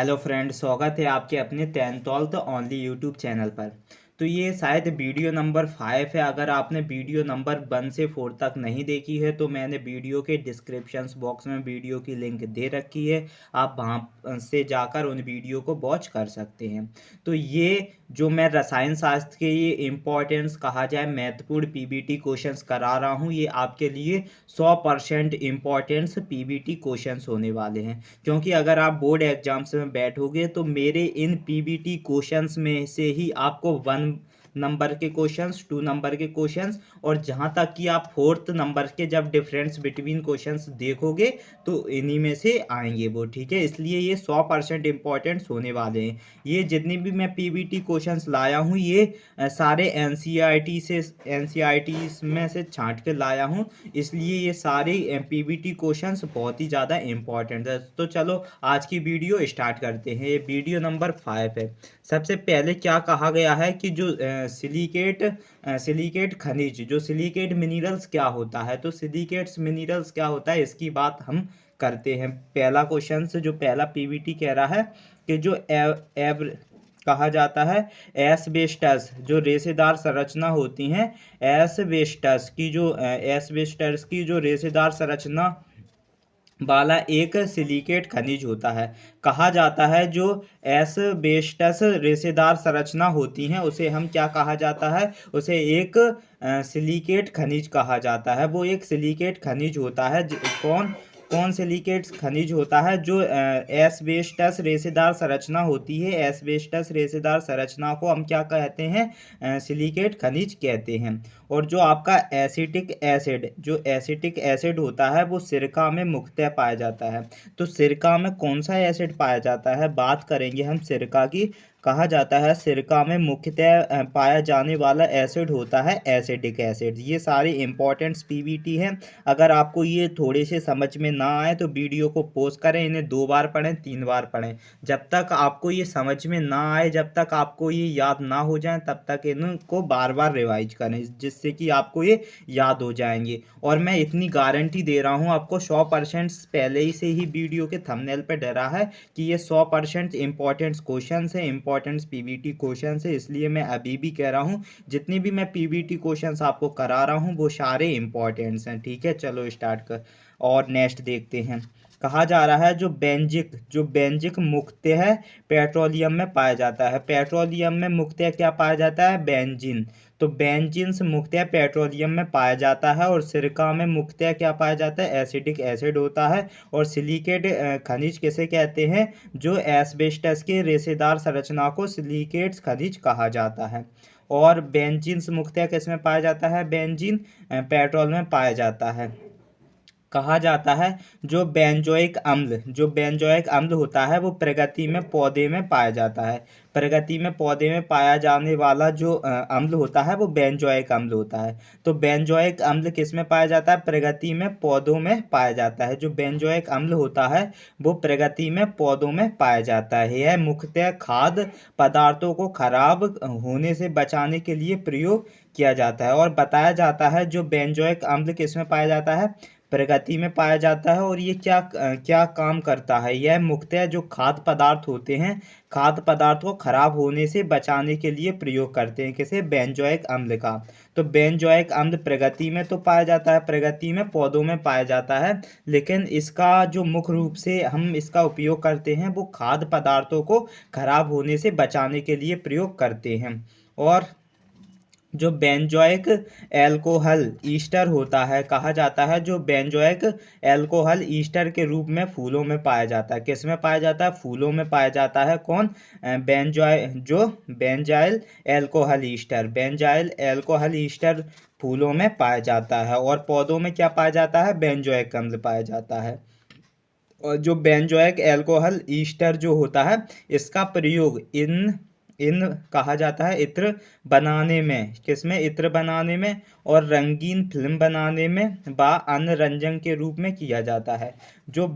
Hello friend, स्वागत है आपके अपने 10th ओनली यूट्यूब चैनल पर। तो ये शायद वीडियो नंबर 5 है। अगर आपने वीडियो नंबर 1 से 4 तक नहीं देखी है तो मैंने वीडियो के डिस्क्रिप्शन बॉक्स में वीडियो की लिंक दे रखी है। आप वहाँ से जाकर उन वीडियो को वॉच कर सकते हैं। तो ये जो मैं रसायन शास्त्र के ये इम्पोर्टेंस कहा जाए महत्वपूर्ण पीबीटी क्वेश्चंस करा रहा हूँ, ये आपके लिए 100% इम्पोर्टेंस पीबीटी क्वेश्चंस होने वाले हैं। क्योंकि अगर आप बोर्ड एग्जाम्स में बैठोगे तो मेरे इन पीबीटी क्वेश्चंस में से ही आपको 1 नंबर के क्वेश्चंस, 2 नंबर के क्वेश्चंस और जहाँ तक कि आप 4th नंबर के जब डिफरेंस बिटवीन क्वेश्चंस देखोगे तो इन्हीं में से आएंगे वो। ठीक है, इसलिए ये 100% इम्पोर्टेंस होने वाले हैं। ये जितनी भी मैं पीबीटी क्वेश्चंस लाया हूँ ये सारे एनसीईआरटी में से छांट के लाया हूँ, इसलिए ये सारे पीबीटी क्वेश्चंस बहुत ही ज़्यादा इम्पोर्टेंट है। तो चलो आज की वीडियो स्टार्ट करते हैं। ये वीडियो नंबर 5 है। सबसे पहले क्या कहा गया है कि जो सिलिकेट खनिज, जो सिलिकेट मिनरल्स क्या होता है, तो सिलिकेट्स मिनरल्स क्या होता है इसकी बात हम करते हैं। पहला क्वेश्चन से जो पहला पीबीटी कह रहा है कि जो कहा जाता है एस्बेस्टस, जो रेशेदार संरचना होती हैं, एस्बेस्टस की जो रेशेदार संरचना वाला एक सिलिकेट खनिज होता है। कहा जाता है जो एस्बेस्टस रेशेदार संरचना होती हैं उसे हम क्या कहा जाता है, उसे एक सिलिकेट खनिज कहा जाता है। वो एक सिलिकेट खनिज होता है। कौन कौन सिलिकेट खनिज होता है? जो एस्बेस्टस रेशेदार संरचना होती है, एस्बेस्टस रेशेदार संरचना को हम क्या कहते हैं? सिलिकेट खनिज कहते हैं। और जो आपका एसिटिक एसिड होता है वो सिरका में मुख्यतः पाया जाता है। तो सिरका में कौन सा एसिड पाया जाता है? बात करेंगे हम सिरका की। कहा जाता है सिरका में मुख्यतः पाया जाने वाला एसिड होता है एसिटिक एसिड। ये सारे इंपॉर्टेंट्स पीबीटी हैं। अगर आपको ये थोड़े से समझ में ना आए तो वीडियो को पॉज करें, इन्हें 2 बार पढ़ें, 3 बार पढ़ें। जब तक आपको ये समझ में ना आए, जब तक आपको ये याद ना हो जाए, तब तक इनको बार बार रिवाइज करें, जिससे कि आपको ये याद हो जाएंगे। और मैं इतनी गारंटी दे रहा हूँ आपको, 100% पहले ही से ही वीडियो के थंबनेल पे डरा है कि ये 100% इंपॉर्टेंट क्वेश्चन है, इंपॉर्टेंट पीबीटी क्वेश्चन है। इसलिए मैं अभी भी कह रहा हूँ जितनी भी मैं पीबीटी क्वेश्चंस आपको करा रहा हूँ वो सारे इंपॉर्टेंट्स हैं। ठीक है, चलो स्टार्ट कर और नेक्स्ट देखते हैं। कहा जा रहा है जो बेंजिक मुख्यतः पेट्रोलियम में पाया जाता है। पेट्रोलियम में मुख्यतः क्या पाया जाता है? बेंजीन। तो बेंजीन मुख्यतः पेट्रोलियम में पाया जाता है। और सिरका में मुख्यतः क्या पाया जाता है? एसिटिक एसिड होता है। और सिलिकेट खनिज किसे कहते हैं? जो एस्बेस्टस के रेशेदार संरचना को सिलिकेट खनिज कहा जाता है। और बेंजीन मुख्यतः किस में पाया जाता है? बेंजीन पेट्रोल में पाया जाता है। कहा जाता है जो बेंजोइक अम्ल होता है वो प्रगति में पौधे में पाया जाता है। प्रगति में पौधे में पाया जाने वाला जो अम्ल होता है वो बेंजोइक अम्ल होता है। तो बेंजोइक अम्ल किस में पाया जाता है? प्रगति में पौधों में पाया जाता है। जो बेंजोइक अम्ल होता है वो प्रगति में पौधों में पाया जाता है। यह मुख्यतः खाद्य पदार्थों को खराब होने से बचाने के लिए प्रयोग किया जाता है। और बताया जाता है जो बेंजोइक अम्ल किस में पाया जाता है? प्रगति में पाया जाता है। और ये क्या काम करता है? यह मुख्यतः जो खाद्य पदार्थ होते हैं, खाद्य पदार्थ को खराब होने से बचाने के लिए प्रयोग करते हैं। किसे? बेंजोइक अम्ल का। तो बेंजोइक अम्ल प्रगति में तो पाया जाता है, प्रगति में पौधों में पाया जाता है, लेकिन इसका जो मुख्य रूप से हम इसका उपयोग करते हैं वो खाद्य पदार्थों को खराब होने से बचाने के लिए प्रयोग करते हैं। और जो बेंजोइक एल्कोहल ईस्टर होता है, कहा जाता है जो बेंजोइक एल्कोहल ईस्टर के रूप में फूलों में पाया जाता है। किस में पाया जाता है? फूलों में पाया जाता है। कौन? बेंजाइल एल्कोहल ईस्टर फूलों में पाया जाता है। और पौधों में क्या पाया जाता है? बेंजोइक अम्ल पाया जाता है। और जो बेंजोइक एल्कोहल ईस्टर जो होता है इसका प्रयोग इन इन कहा जाता है इत्र बनाने में। किसमें? इत्र बनाने में और रंगीन फिल्म बनाने में व अन्य रंजन के रूप में किया जाता है। जो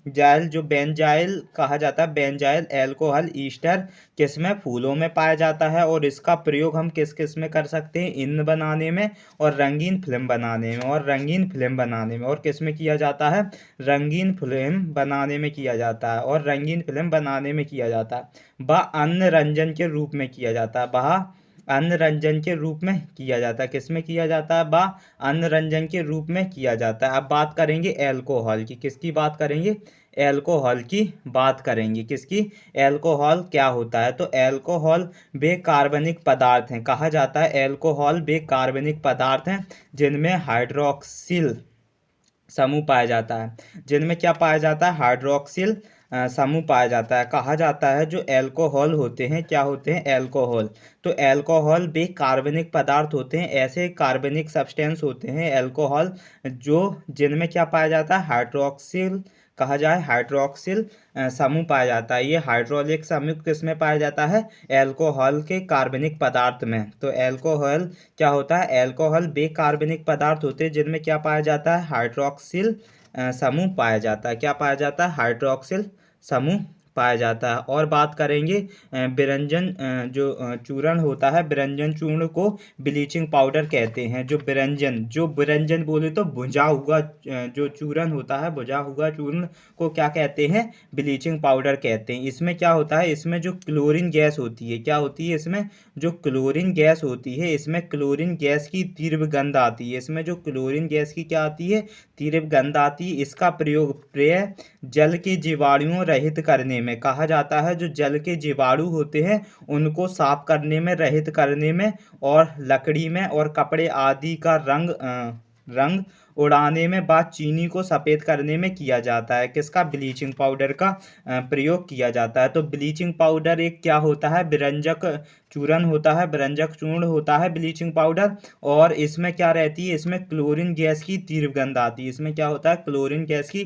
जाइल जो बेंजाइल कहा जाता है, बेंजाइल एल्कोहल ईस्टर किसमें, फूलों में पाया जाता है। और इसका प्रयोग हम किस किस में कर सकते हैं, इन बनाने में और रंगीन फिल्म बनाने में, और रंगीन फिल्म बनाने में, और किस में किया जाता है, रंगीन फिल्म बनाने में किया जाता है, और रंगीन फिल्म बनाने में किया जाता है। वह अन्य रंजन के रूप में किया जाता है, वह अन्य रंजन के रूप में किया जाता है, किस में किया जाता है, वह अन्य रंजन के रूप में किया जाता है। अब बात करेंगे एल्कोहल की, किसकी बात करेंगे, एल्कोहल की बात करेंगे, किसकी, एल्कोहल क्या होता है। तो एल्कोहल वे कार्बनिक पदार्थ हैं, कहा जाता है एल्कोहल वे कार्बनिक पदार्थ हैं जिनमें हाइड्रोक्सिल समूह पाया जाता है, जिनमें क्या पाया जाता है, हाइड्रोक्सिल समूह पाया जाता है। कहा जाता है जो एल्कोहल होते हैं, क्या होते हैं, एल्कोहल। तो एल्कोहल वे कार्बनिक पदार्थ होते हैं, ऐसे कार्बनिक सब्सटेंस होते हैं एल्कोहल जो जिनमें क्या पाया जाता है, हाइड्रोक्सिल कहा जाए, हाइड्रोक्सिल समूह पाया जाता है। ये हाइड्रोलिक समूह किसमें पाया जाता है, एल्कोहल के कार्बनिक पदार्थ में। तो एल्कोहल क्या होता है, एल्कोहल वे कार्बनिक पदार्थ होते हैं जिनमें क्या पाया जाता है, हाइड्रोक्सिल समूह पाया जाता है। क्या पाया जाता है, हाइड्रोक्सिल समूह पाया जाता है। और बात करेंगे बिरंजन जो चूर्ण होता है, बिरंजन चूर्ण को ब्लीचिंग पाउडर कहते हैं। जो बिरंजन बोले तो भुजा हुआ जो चूर्ण होता है, भुजा हुआ चूर्ण को क्या कहते हैं, ब्लीचिंग पाउडर कहते हैं। इसमें क्या होता है, इसमें जो क्लोरीन गैस होती है, क्या होती है, इसमें जो क्लोरीन गैस होती है, इसमें क्लोरीन गैस की तीव्र गंध आती है, इसमें जो क्लोरीन गैस की क्या आती है, तीव्र गंध आती है। इसका प्रयोग पेय जल के जीवाणुओं रहित करने में, कहा जाता है जो जल के जीवाणु होते हैं उनको साफ करने में, रहित करने में, और लकड़ी में और कपड़े आदि का रंग उड़ाने में, बाद चीनी को सफ़ेद करने में किया जाता है। किसका, ब्लीचिंग पाउडर का प्रयोग किया जाता है। तो ब्लीचिंग पाउडर एक क्या होता है, विरंजक चूर्ण होता है, विरंजक चूर्ण होता है ब्लीचिंग पाउडर। और इसमें क्या रहती है, इसमें क्लोरीन गैस की तीव्र गंध आती है, इसमें क्या होता है, क्लोरीन गैस की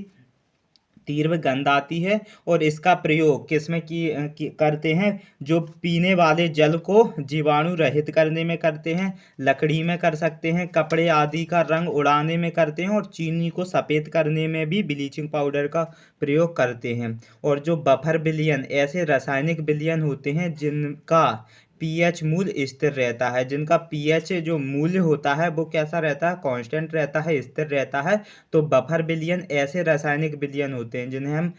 तीव्र गंध आती है। और इसका प्रयोग किसमें करते हैं, जो पीने वाले जल को जीवाणु रहित करने में करते हैं, लकड़ी में कर सकते हैं, कपड़े आदि का रंग उड़ाने में करते हैं, और चीनी को सफ़ेद करने में भी ब्लीचिंग पाउडर का प्रयोग करते हैं। और जो बफर विलयन, ऐसे रासायनिक विलयन होते हैं जिनका पीएच मूल्य स्थिर रहता है, जिनका पीएच जो मूल्य होता है वो कैसा रहता है, कांस्टेंट रहता है, स्थिर रहता है। तो बफर विलयन ऐसे रासायनिक विलयन होते हैं जिन्हें हम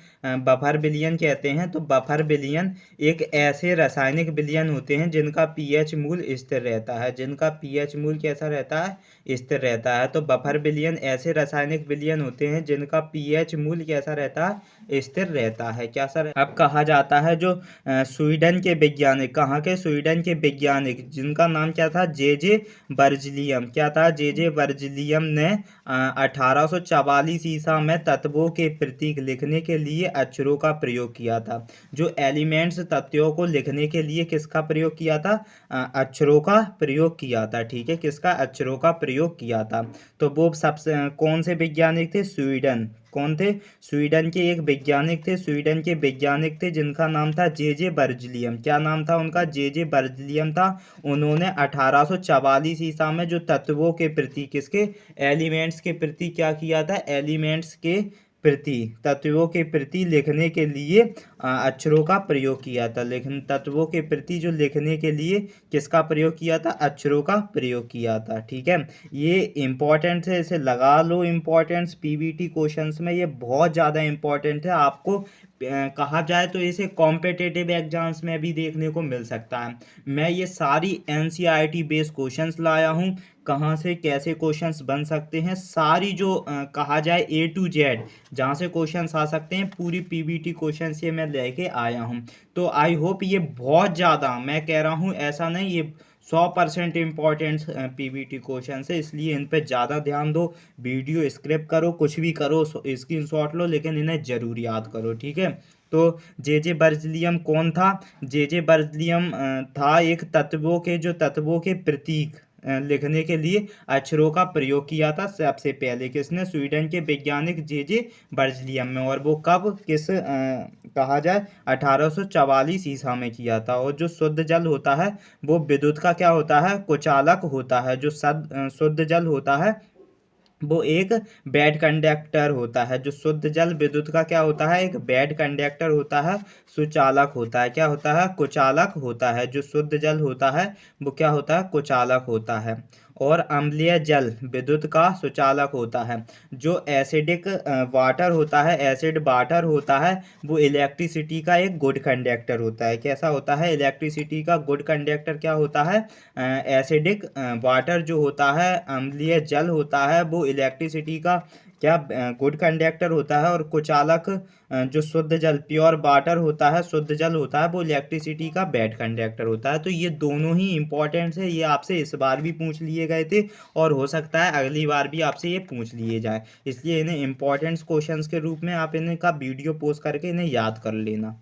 बफर विलयन कहते हैं। तो बफर विलयन एक ऐसे रासायनिक विलयन होते हैं जिनका पीएच मूल्य स्थिर रहता है, जिनका पीएच मूल्य कैसा रहता है, स्थिर रहता है। तो बफर विलयन ऐसे रासायनिक विलयन होते हैं जिनका पीएच मूल्य कैसा रहता है, स्थिर रहता है। क्या सर, अब कहा जाता है जो स्वीडन के वैज्ञानिक, कहाँ के, स्वीडन के वैज्ञानिक, जिनका नाम क्या था, जे बर्जलियम, क्या था, जे बर्जलियम ने 1844 ईसा में तत्वों के प्रतीक लिखने के लिए अक्षरों का प्रयोग किया था। जो एलिमेंट्स तत्वों को लिखने के लिए किसका प्रयोग किया था, अक्षरों का प्रयोग किया था। ठीक है, किसका, अक्षरों का प्रयोग किया था। तो वो सबसे कौन से वैज्ञानिक थे, स्वीडन, कौन थे, स्वीडन के एक वैज्ञानिक थे, स्वीडन के वैज्ञानिक थे जिनका नाम था जे बर्जलियम। क्या नाम था उनका, जे बर्जलियम था। उन्होंने 1844 ईसा में जो तत्वों के प्रति, किसके, एलिमेंट्स के प्रति क्या किया था, एलिमेंट्स के प्रति, तत्वों के प्रति लिखने के लिए अक्षरों का प्रयोग किया था। लेकिन तत्वों के प्रति जो लिखने के लिए किसका प्रयोग किया था, अक्षरों का प्रयोग किया था। ठीक है, ये इम्पोर्टेंट है, इसे लगा लो इम्पोर्टेंस, पीबीटी क्वेश्चंस में ये बहुत ज़्यादा इम्पोर्टेंट है। आपको कहा जाए तो इसे कॉम्पिटिटिव एग्जाम्स में भी देखने को मिल सकता है। मैं ये सारी एनसीईआरटी बेस्ड क्वेश्चंस लाया हूँ, कहाँ से कैसे क्वेश्चंस बन सकते हैं, सारी जो कहा जाए A to Z जहाँ से क्वेश्चंस आ सकते हैं, पूरी पीबीटी क्वेश्चंस ये मैं लेके आया हूँ। तो आई होप ये बहुत ज़्यादा, मैं कह रहा हूँ ऐसा नहीं, ये 100% इम्पॉर्टेंट पीबीटी क्वेश्चन है, इसलिए इन पे ज़्यादा ध्यान दो। वीडियो स्क्रिप्ट करो, कुछ भी करो, स्क्रीनशॉट लो, लेकिन इन्हें ज़रूर याद करो। ठीक है, तो जे बर्जलियम कौन था, जे बर्जलियम था एक तत्वों के प्रतीक लिखने के लिए अक्षरों का प्रयोग किया था सबसे पहले, किसने, स्वीडन के वैज्ञानिक जे बर्जलियम में। और वो कब, किस कहा जाए 1844 ईसा में किया था। और जो शुद्ध जल होता है वो विद्युत का क्या होता है, कुचालक होता है। जो शुद्ध जल होता है वो एक बैड कंडक्टर होता है। जो शुद्ध जल विद्युत का क्या होता है, एक बैड कंडक्टर होता है, सुचालक होता है। क्या होता है, कुचालक होता है। जो शुद्ध जल होता है वो क्या होता है, कुचालक होता है। और अम्लीय जल विद्युत का सुचालक होता है। जो एसिडिक वाटर होता है, एसिड वाटर होता है, वो इलेक्ट्रिसिटी का एक गुड कंडक्टर होता है। कैसा होता है, इलेक्ट्रिसिटी का गुड कंडक्टर क्या होता है, एसिडिक वाटर जो होता है, अम्लीय जल होता है, वो इलेक्ट्रिसिटी का क्या गुड कंडक्टर होता है। और कुचालक जो शुद्ध जल प्योर वाटर होता है, शुद्ध जल होता है, वो इलेक्ट्रिसिटी का बैड कंडक्टर होता है। तो ये दोनों ही इंपॉर्टेंट है। ये आपसे इस बार भी पूछ लिए गए थे और हो सकता है अगली बार भी आपसे ये पूछ लिए जाए, इसलिए इन्हें इंपॉर्टेंट क्वेश्चंस के रूप में आप इन्हें का वीडियो पोस्ट करके इन्हें याद कर लेना।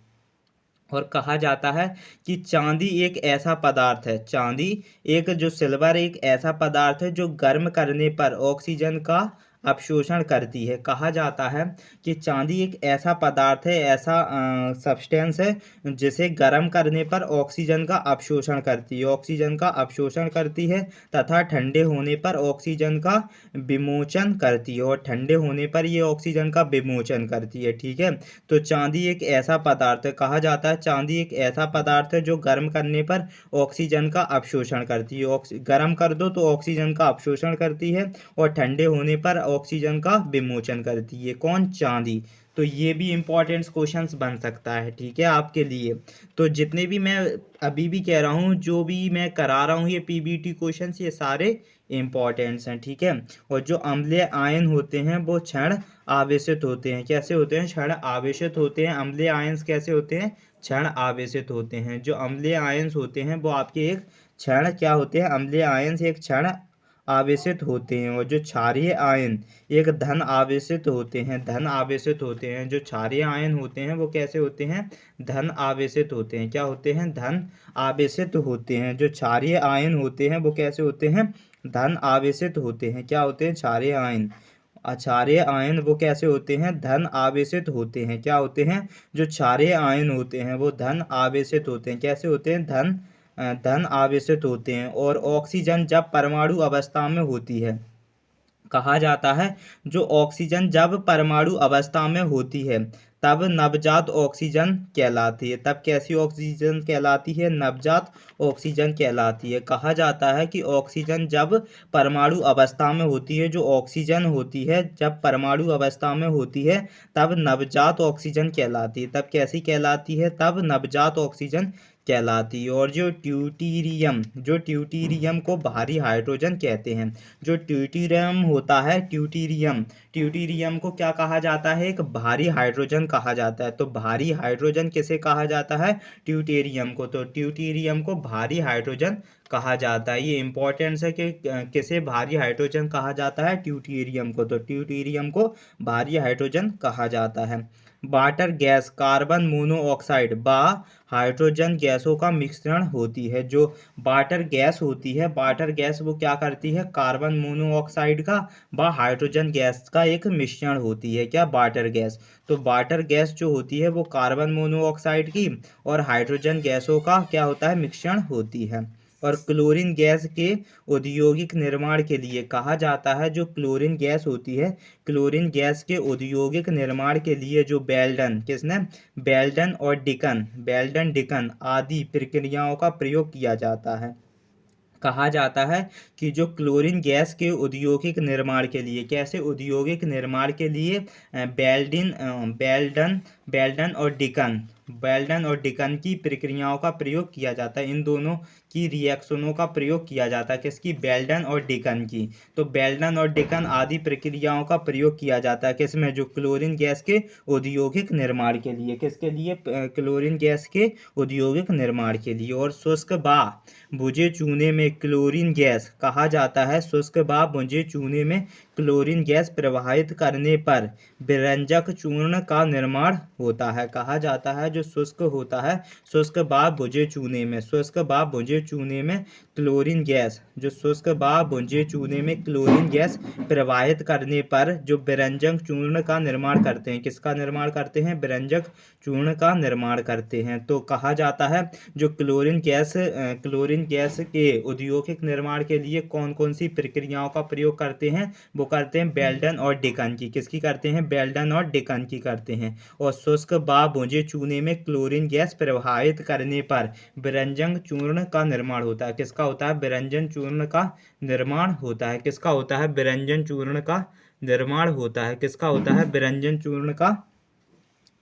और कहा जाता है कि चांदी एक ऐसा पदार्थ है, चांदी एक जो सिल्वर एक ऐसा पदार्थ है जो गर्म करने पर ऑक्सीजन का अवशोषण करती है। कहा जाता है कि चांदी एक ऐसा पदार्थ है, ऐसा सब्सटेंस है जिसे गर्म करने पर ऑक्सीजन का अवशोषण करती है, ऑक्सीजन का अवशोषण करती है तथा ठंडे होने पर ऑक्सीजन का विमोचन करती है, और ठंडे होने पर ये ऑक्सीजन का विमोचन करती है। ठीक है, तो चांदी एक ऐसा पदार्थ है, कहा जाता है चांदी एक ऐसा पदार्थ है जो गर्म करने पर ऑक्सीजन का अवशोषण करती है। गर्म कर दो तो ऑक्सीजन का अवशोषण करती है और ठंडे होने पर ऑक्सीजन का विमोचन करती है। कौन, चांदी। तो ये भी इंपॉर्टेंट क्वेश्चंस बन सकता है, ठीक है, आपके लिए। तो जितने भी मैं अभी भी कह रहा हूँ, जो भी मैं करा रहा हूँ, ये पीबीटी क्वेश्चंस ये सारे इंपॉर्टेंट्स हैं, ठीक है। और जो अम्लीय आयन होते हैं वो क्षण आवेशित होते हैं। कैसे होते हैं, क्षण आवेशित होते हैं। अम्लीय आयंस कैसे होते हैं, क्षण आवेशित होते हैं। जो अम्लीय आयंस होते हैं वो आपके एक क्षण क्या होते हैं, अम्लीय आयंस एक क्षण आवेशित होते हैं। और जो क्षारीय आयन एक धन आवेशित होते हैं, धन आवेशित होते हैं। जो क्षारीय आयन होते हैं वो कैसे होते हैं, धन आवेशित होते हैं। क्या होते हैं, धन आवेशित होते हैं। जो क्षारीय आयन होते हैं वो कैसे होते हैं, धन आवेशित होते हैं। क्या होते हैं, क्षारीय आयन। क्षारीय आयन वो कैसे होते हैं, धन आवेशित होते हैं। क्या होते हैं, जो क्षारीय आयन होते हैं वो धन आवेशित होते हैं। कैसे होते हैं, धन आवेशित होते हैं। और ऑक्सीजन जब परमाणु अवस्था में होती है, कहा जाता है जो ऑक्सीजन जब परमाणु अवस्था में होती है तब नवजात ऑक्सीजन कहलाती है। तब कैसी ऑक्सीजन कहलाती है, नवजात ऑक्सीजन कहलाती है। कहा जाता है कि ऑक्सीजन जब परमाणु अवस्था में होती है, जो ऑक्सीजन होती है जब परमाणु अवस्था में होती है तब नवजात ऑक्सीजन कहलाती है। तब कैसी कहलाती है, तब नवजात ऑक्सीजन कहलाती है। और जो ट्यूटीरियम को भारी हाइड्रोजन कहते हैं। जो ट्यूटीरियम होता है, ट्यूटीरियम को क्या कहा जाता है, एक भारी हाइड्रोजन कहा जाता है। तो भारी हाइड्रोजन किसे कहा जाता है, ट्यूटेरियम को। तो ट्यूटेरियम को भारी हाइड्रोजन कहा जाता है। ये इंपॉर्टेंस है कि किसे भारी हाइड्रोजन कहा जाता है, ट्यूटेरियम को। तो ट्यूटेरियम को भारी हाइड्रोजन कहा जाता है। वाटर गैस कार्बन मोनोऑक्साइड व हाइड्रोजन गैसों का मिश्रण होती है। जो वाटर गैस होती है, वाटर गैस वो क्या करती है, कार्बन मोनोऑक्साइड का व हाइड्रोजन गैस का एक मिश्रण होती है। क्या, वाटर गैस। तो वाटर गैस जो होती है वो कार्बन मोनोऑक्साइड की और हाइड्रोजन गैसों का क्या होता है, मिश्रण होती है। और क्लोरीन गैस के औद्योगिक निर्माण के लिए कहा जाता है, जो क्लोरीन गैस होती है, क्लोरीन गैस के औद्योगिक निर्माण के लिए जो बेल्डन और डिकन आदि प्रक्रियाओं का प्रयोग किया जाता है। कहा जाता है कि जो क्लोरीन गैस के औद्योगिक निर्माण के लिए, कैसे औद्योगिक निर्माण के लिए बेल्डन और डिकन की प्रक्रियाओं का प्रयोग किया जाता है। इन दोनों की रिएक्शनों का प्रयोग किया जाता है, किसकी, बेल्डन और डिकन की। तो बेल्डन और डिकन आदि प्रक्रियाओं का प्रयोग किया जाता है किसमें, जो क्लोरीन गैस के औद्योगिक निर्माण के लिए। किसके लिए, क्लोरीन गैस के औद्योगिक निर्माण के लिए। और शुष्क बा बुझे चूने में क्लोरीन गैस, कहा जाता है शुष्क व बुझे चूने में क्लोरीन गैस प्रवाहित करने पर विरंजक चूर्ण का निर्माण होता है। कहा जाता है जो शुष्क होता है, शुष्क व बुझे चूने में क्लोरीन गैस, जो शुष्क व भुंजे चूने में क्लोरीन गैस प्रवाहित करने पर जो विरंजक चूर्ण का निर्माण करते हैं, किसका निर्माण करते हैं? विरंजक चूर्ण का निर्माण करते हैं। तो कहा जाता है जो क्लोरीन गैस के औद्योगिक निर्माण के लिए कौन कौन सी प्रक्रियाओं का प्रयोग करते हैं? वो करते हैं बेल्टन और डिकन की। किसकी करते हैं? बेल्टन और डिकन की करते हैं। और शुष्क व भुंजे चूने में क्लोरीन गैस प्रवाहित करने पर विरंजक चूर्ण का निर्माण होता है। किसका होता है? विरंजन चूर्ण का निर्माण होता है। किसका होता है? विरंजन चूर्ण का निर्माण होता है। किसका होता है? विरंजन चूर्ण का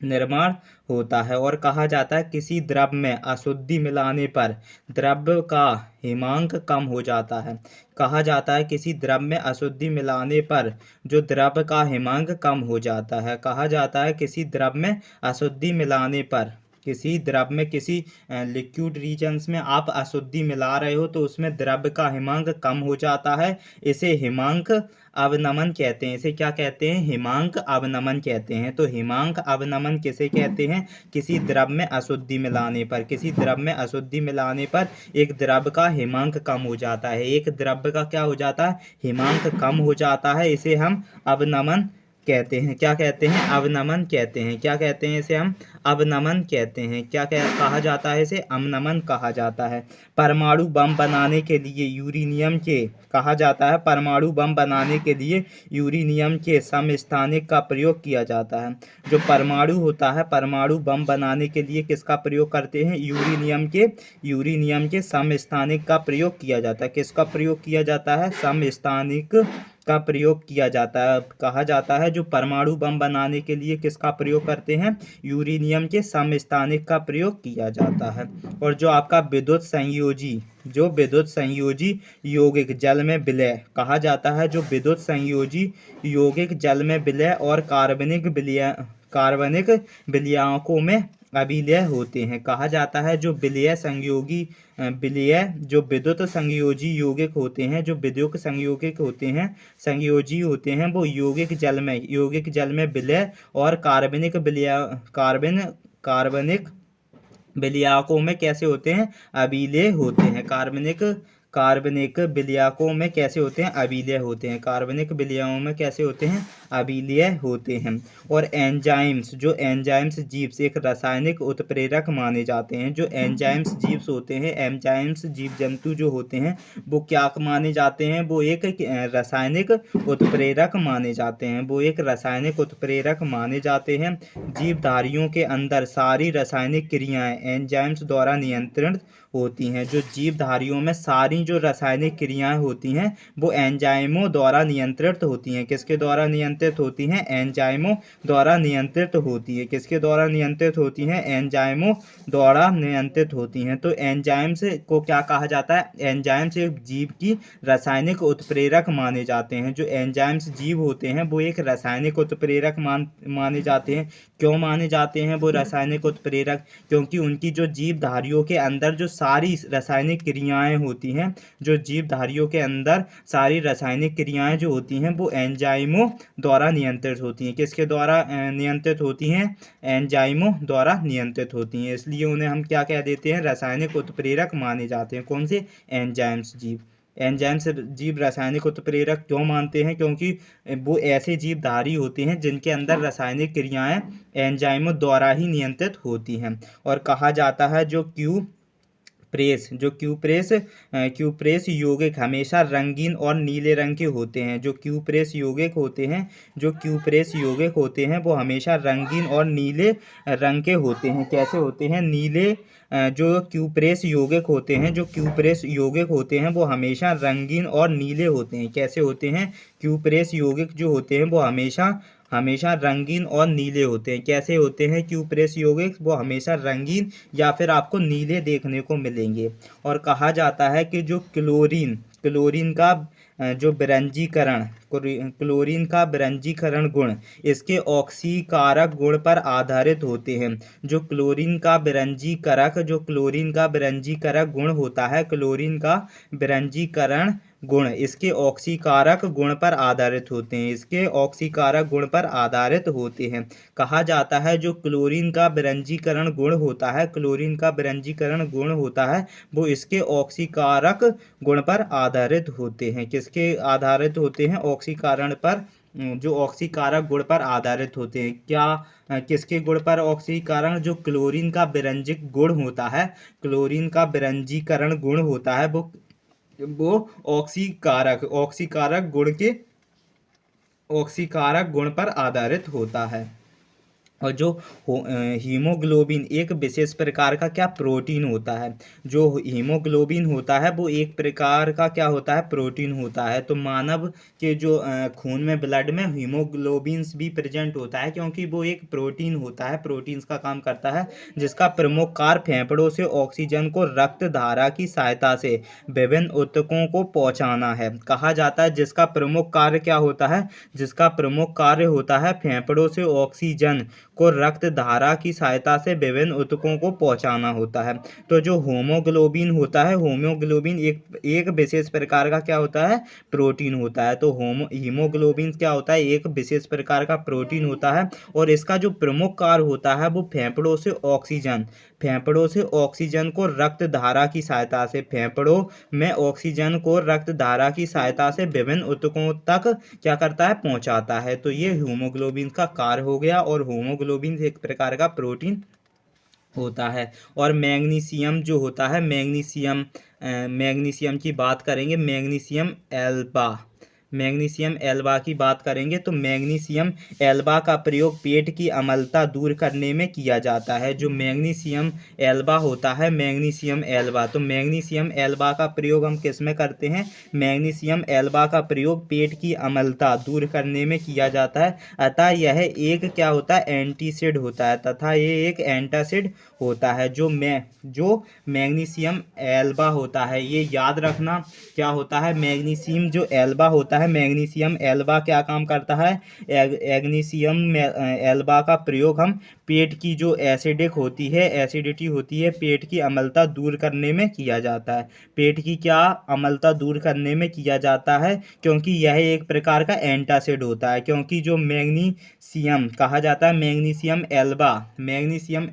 निर्माण होता है। और कहा जाता है किसी द्रव्य में अशुद्धि मिलाने पर द्रव्य का हिमांक कम हो जाता है। कहा जाता है किसी द्रव्य में अशुद्धि मिलाने पर जो द्रव्य का हिमांक कम हो जाता है। कहा जाता है किसी द्रव्य में अशुद्धि मिलाने पर, किसी द्रव्य में, किसी लिक्विड रीजन्स में आप अशुद्धि मिला रहे हो तो उसमें द्रव्य का हिमांक कम हो जाता है। इसे हिमांक अवनमन कहते हैं। इसे क्या कहते हैं? हिमांक अवनमन कहते हैं। तो हिमांक अवनमन किसे कहते हैं? किसी द्रव्य में अशुद्धि मिलाने पर, किसी द्रव्य में अशुद्धि मिलाने पर एक द्रव्य का हिमांक कम हो जाता है। एक द्रव्य का क्या हो जाता है? हिमांक कम हो जाता है। इसे हम अवनमन कहते हैं। क्या कहते हैं? अवनमन कहते हैं। क्या कहते हैं? इसे हम अवनमन कहते हैं। क्या कहा जाता है? इसे अवनमन कहा जाता है। परमाणु बम बनाने के लिए यूरेनियम के, कहा जाता है परमाणु बम बनाने के लिए यूरेनियम के समस्थानिक का प्रयोग किया जाता है। जो परमाणु होता है, परमाणु बम बनाने के लिए किसका प्रयोग करते हैं? यूरेनियम के समस्थानिक का प्रयोग किया जाता है। किसका प्रयोग किया जाता है? समस्थानिक का प्रयोग किया जाता है। कहा जाता है जो परमाणु बम बनाने के लिए किसका प्रयोग करते हैं? यूरेनियम के समस्थानिक का प्रयोग किया जाता है। और जो आपका विद्युत संयोजी यौगिक जल में विलय, कहा जाता है जो विद्युत संयोजी यौगिक जल में विलय और कार्बनिक विलयकों में अभिलय होते हैं। कहा जाता है जो जो विद्युत संयोजी यौगिक होते हैं, जो विद्युत संयोगिक होते हैं, संयोजी होते हैं, वो यौगिक जल में विलय और कार्बनिक विलयकों में कैसे होते हैं? अभिलय होते हैं। कार्बनिक विलयकों में कैसे होते हैं? अभिलय होते हैं। कार्बनिक विलयों में कैसे होते हैं? अभिलय होते हैं। और एंजाइम्स जीव्स एक रासायनिक उत्प्रेरक माने जाते हैं। जो एंजाइम्स जीव्स होते हैं, एंजाइम्स जीव जंतु जो होते हैं, वो क्या माने जाते हैं? वो एक रासायनिक उत्प्रेरक माने जाते हैं। वो एक रासायनिक उत्प्रेरक माने जाते हैं। जीवधारियों के अंदर सारी रासायनिक क्रियाएं एंजाइम्स द्वारा नियंत्रित होती हैं। जो जीवधारियों में सारी जो रासायनिक क्रियाएं होती हैं वो एंजाइमों द्वारा नियंत्रित होती हैं। किसके द्वारा नियंत्रित होती हैं? एंजाइमों द्वारा नियंत्रित होती है। किसके द्वारा नियंत्रित होती हैं? एंजाइमों द्वारा नियंत्रित होती हैं। तो एंजाइम्स को क्या कहा जाता है? एंजाइम्स एक जीव की रासायनिक उत्प्रेरक माने जाते हैं। जो एंजाइम्स जीव होते हैं वो एक रासायनिक उत्प्रेरक माने जाते हैं। क्यों माने जाते हैं वो रासायनिक उत्प्रेरक? क्योंकि उनकी जो जीवधारियों के अंदर जो सारी रासायनिक क्रियाएं होती हैं, जो जीवधारियों के अंदर सारी रासायनिक क्रियाएं जो होती हैं वो एंजाइमों द्वारा नियंत्रित होती हैं। किसके द्वारा नियंत्रित होती हैं? एंजाइमों द्वारा नियंत्रित होती हैं। इसलिए उन्हें हम क्या कह देते हैं? रासायनिक उत्प्रेरक माने जाते हैं। कौन से? एंजाइम्स जीव। एंजाइम्स जीव रासायनिक उत्प्रेरक क्यों मानते हैं? क्योंकि वो ऐसे जीवधारी होते हैं जिनके अंदर रासायनिक क्रियाएं एंजाइमों द्वारा ही नियंत्रित होती हैं। और कहा जाता है जो क्यूप्रेस यौगिक हमेशा रंगीन और नीले रंग के होते हैं। जो क्यूप्रेस यौगिक होते हैं वो हमेशा रंगीन और नीले रंग के होते हैं। कैसे होते हैं? नीले। जो क्यूप्रेस यौगिक होते हैं वो हमेशा रंगीन और नीले होते हैं। कैसे होते हैं? क्यूप्रेस यौगिक जो होते हैं वो हमेशा रंगीन और नीले होते हैं। कैसे होते हैं क्यूप्रेस यौगिक? वो हमेशा रंगीन या फिर आपको नीले देखने को मिलेंगे। और कहा जाता है कि जो क्लोरीन का जो विरंजीकरण गुण इसके ऑक्सीकारक गुण पर आधारित होते हैं। जो क्लोरीन का विरंजीकारक गुण होता है, क्लोरीन का विरंजीकरण गुण इसके ऑक्सीकारक गुण पर आधारित होते हैं, इसके ऑक्सीकारक गुण पर आधारित होते हैं। कहा जाता है जो क्लोरीन का विरंजीकरण गुण होता है, क्लोरीन का विरंजीकरण गुण होता है, वो इसके ऑक्सीकारक गुण पर आधारित होते हैं। किसके आधारित होते हैं? ऑक्सीकरण पर, जो ऑक्सीकारक गुण पर आधारित होते हैं। क्या किसके गुण पर ऑक्सीकरण? जो क्लोरीन का विरंजिक गुण होता है, क्लोरीन का विरंजीकरण गुण होता है, वो ऑक्सीकारक गुण पर आधारित होता है। और जो हीमोग्लोबिन एक विशेष प्रकार का क्या प्रोटीन होता है, जो हीमोग्लोबिन होता है वो एक प्रकार का क्या होता है? प्रोटीन होता है। तो मानव के जो खून में, ब्लड में हीमोग्लोबिन्स भी प्रेजेंट होता है, क्योंकि वो एक प्रोटीन होता है, प्रोटीन्स का काम करता है, जिसका प्रमुख कार्य फेफड़ों से ऑक्सीजन को रक्त धारा की सहायता से विभिन्न ऊतकों को पहुंचाना है। कहा जाता है जिसका प्रमुख कार्य क्या होता है? जिसका प्रमुख कार्य होता है फेफड़ों से ऑक्सीजन को रक्त धारा की सहायता से विभिन्न ऊतकों को पहुंचाना होता है। तो जो हीमोग्लोबिन होता है, हीमोग्लोबिन एक विशेष प्रकार का क्या होता है? प्रोटीन होता है। तो हीमोग्लोबिन क्या होता है? एक विशेष प्रकार का प्रोटीन होता है, और इसका जो प्रमुख कार्य होता है वो फेफड़ों से ऑक्सीजन को रक्त धारा की सहायता से, फेफड़ों में ऑक्सीजन को रक्त धारा की सहायता से विभिन्न ऊतकों तक क्या करता है? पहुंचाता है। तो ये हीमोग्लोबिन का कार्य हो गया, और हीमोग्लोबिन एक प्रकार का प्रोटीन होता है। और मैग्नीशियम जो होता है, मैग्नीशियम की बात करेंगे, मैग्नीशियम एल्बा की बात करेंगे। तो मैग्नीशियम एल्बा का प्रयोग पेट की अम्लता दूर करने में किया जाता है। जो मैग्नीशियम एल्बा होता है, मैग्नीशियम एल्बा, तो मैग्नीशियम एल्बा का प्रयोग हम किस में करते हैं? मैग्नीशियम एल्बा का प्रयोग पेट की अम्लता दूर करने में किया जाता है। अतः यह एक क्या होता है? एंटीसिड होता है, तथा ये एक एंटासिड होता है। जो मैग्नीशियम एल्बा होता है, ये याद रखना क्या होता है? मैग्नीशियम जो एल्बा होता है, मैग्नीशियम एल्बा क्या काम करता है? मैग्नीशियम एल्बा का प्रयोग हम पेट की जो एसिडिटी होती है, पेट की अम्लता दूर करने में किया जाता है। पेट की क्या अम्लता दूर करने में किया जाता है? क्योंकि यह एक प्रकार का एंटासिड होता है। क्योंकि जो मैग्नीशियम कहा जाता है, मैग्नीशियम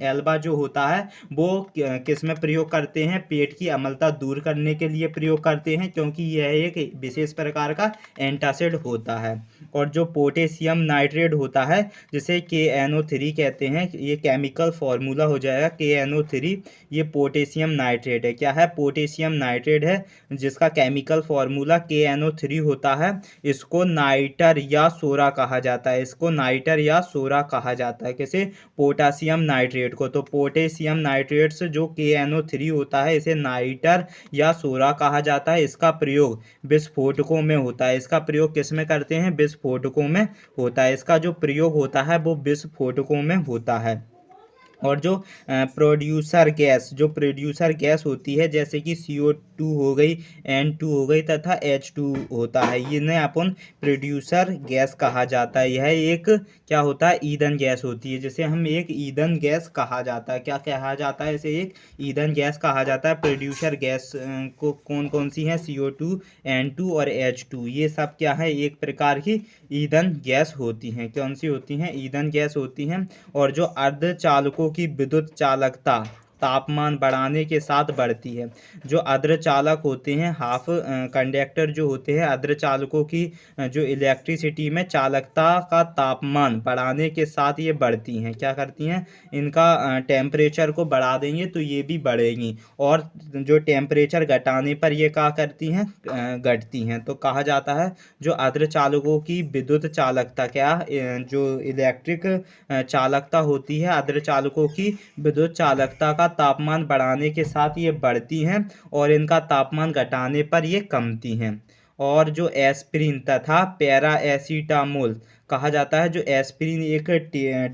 एल्बा जो होता है वो किस में प्रयोग करते हैं? पेट की अम्लता दूर करने के लिए प्रयोग करते हैं, क्योंकि यह एक विशेष प्रकार का एंटासिड होता है। और जो पोटेशियम नाइट्रेट होता है, जिसे KNO3 कहते हैं, ये केमिकल फॉर्मूला हो जाएगा KNO3, ये पोटेशियम नाइट्रेट है। क्या है? पोटेशियम नाइट्रेट है, जिसका केमिकल फॉर्मूला KNO3 होता है। इसको नाइटर या सोरा कहा जाता है, किसे? पोटेशियम नाइट्रेट को। तो पोटेशियम नाइट्रेट्स जो KNO3 होता है, इसे नाइटर या सोरा कहा जाता है। इसका प्रयोग विस्फोटकों में होता है। इसका प्रयोग किस में करते हैं? विस्फोटकों में होता है। इसका जो प्रयोग होता है वो विस्फोटकों में होता है। और जो प्रोड्यूसर गैस होती है, जैसे कि CO2 हो गई, N2 हो गई तथा H2 होता है, इन्हें अपन प्रोड्यूसर गैस कहा जाता है। यह एक क्या होता है? ईंधन गैस होती है, जिसे हम एक ईंधन गैस कहा जाता है। क्या कहा जाता है? इसे एक ईंधन गैस कहा जाता है। प्रोड्यूसर गैस को कौन सी है? CO2, N2 और H2, ये सब क्या है? एक प्रकार की ईंधन गैस होती हैं। कौन सी होती हैं? ईंधन गैस होती हैं। और जो अर्धचालकों की विद्युत चालकता तापमान बढ़ाने के साथ बढ़ती है। जो अर्धचालक होते हैं, हाफ कंडक्टर जो होते हैं, अर्धचालकों की जो इलेक्ट्रिसिटी में चालकता का तापमान बढ़ाने के साथ ये बढ़ती हैं। क्या करती हैं? इनका टेम्परेचर को बढ़ा देंगे तो ये भी बढ़ेंगी, और जो टेम्परेचर घटाने पर ये क्या करती हैं? घटती हैं। तो कहा जाता है जो अर्धचालकों की विद्युत चालकता, जो इलेक्ट्रिक चालकता होती है, अर्धचालकों की विद्युत चालकता का तापमान बढ़ाने के साथ ये बढ़ती हैं, और इनका तापमान घटाने पर ये कमती हैं। और जो एस्पिरिन तथा पैराएसिटामोल कहा जाता है। जो एस्पिरिन एक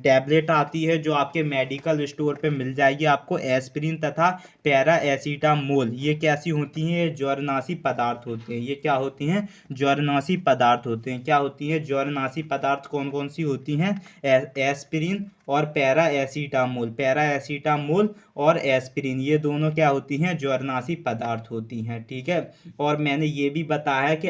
टैबलेट आती है जो आपके मेडिकल स्टोर पे मिल जाएगी आपको, एस्पिरिन तथा पैराएसिटामोल, ये कैसी होती हैं? ये ज्वरनाशी पदार्थ होते हैं। ये क्या होती हैं? ज्वरनाशी पदार्थ होते हैं। क्या होती हैं? ज्वरनाशी पदार्थ कौन कौन सी होती हैं? एस्पिरिन और पैराएसिटामोल। पैराएसिटामोल और एस्पिरिन ये दोनों क्या होती हैं? ज्वरनाशी पदार्थ होती हैं। ठीक है। और मैंने ये भी बताया है कि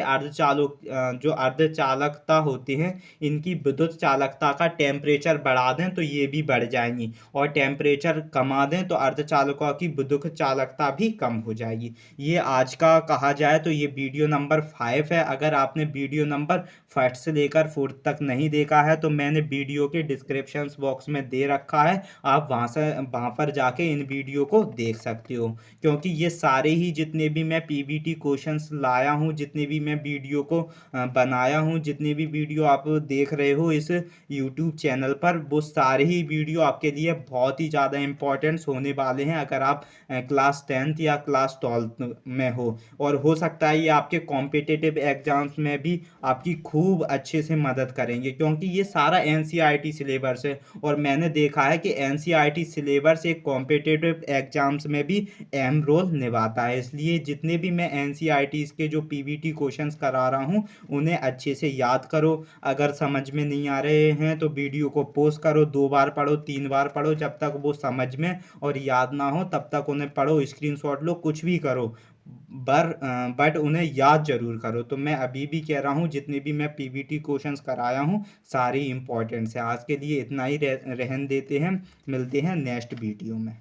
जो अर्धचालकता होती हैं, इनकी विद्युत चालकता का टेम्परेचर बढ़ा दें तो ये भी बढ़ जाएंगी, और टेम्परेचर कमा दें तो अर्धचालकों की विद्युत चालकता भी कम हो जाएगी। ये आज का कहा जाए तो ये वीडियो नंबर 5 है। अगर आपने वीडियो नंबर 1 से लेकर 4 तक नहीं देखा है तो मैंने वीडियो के डिस्क्रिप्शन बॉक्स में दे रखा है, आप वहाँ पर जाके इन वीडियो को देख सकते हो। क्योंकि ये सारे ही जितने भी मैं पीबीटी क्वेश्चंस लाया हूँ, जितने भी मैं वीडियो को बनाया हूँ, जितने भी वीडियो आप देख रहे हो इस यूट्यूब चैनल पर, वो सारे ही वीडियो आपके लिए बहुत ही ज़्यादा इम्पोर्टेंट्स होने वाले हैं अगर आप क्लास 10th या क्लास 12th में हो। और हो सकता है ये आपके कॉम्पिटिटिव एग्जाम्स में भी आपकी खूब अच्छे से मदद करेंगे, क्योंकि ये सारा एनसीईआरटी सिलेबस है। और मैंने देखा है कि एनसीईआरटी सिलेबस एक कॉम्पिटिटिव एग्जाम्स में भी अहम रोल निभाता है। इसलिए जितने भी मैं एनसीईआरटी के जो पीवीटी क्वेश्चंस करा रहा हूँ उन्हें अच्छे से याद करो। अगर समझ में नहीं आ रहे हैं तो वीडियो को पॉज करो, 2 बार पढ़ो, 3 बार पढ़ो, जब तक वो समझ में और याद ना हो तब तक उन्हें पढ़ो, स्क्रीनशॉट लो, कुछ भी करो, बट उन्हें याद जरूर करो। तो मैं अभी भी कह रहा हूँ जितने भी मैं पीवीटी क्वेश्चंस कराया हूँ सारे इंपॉर्टेंट्स हैं। आज के लिए इतना ही रहन देते हैं, मिलते हैं नेक्स्ट वीडियो में।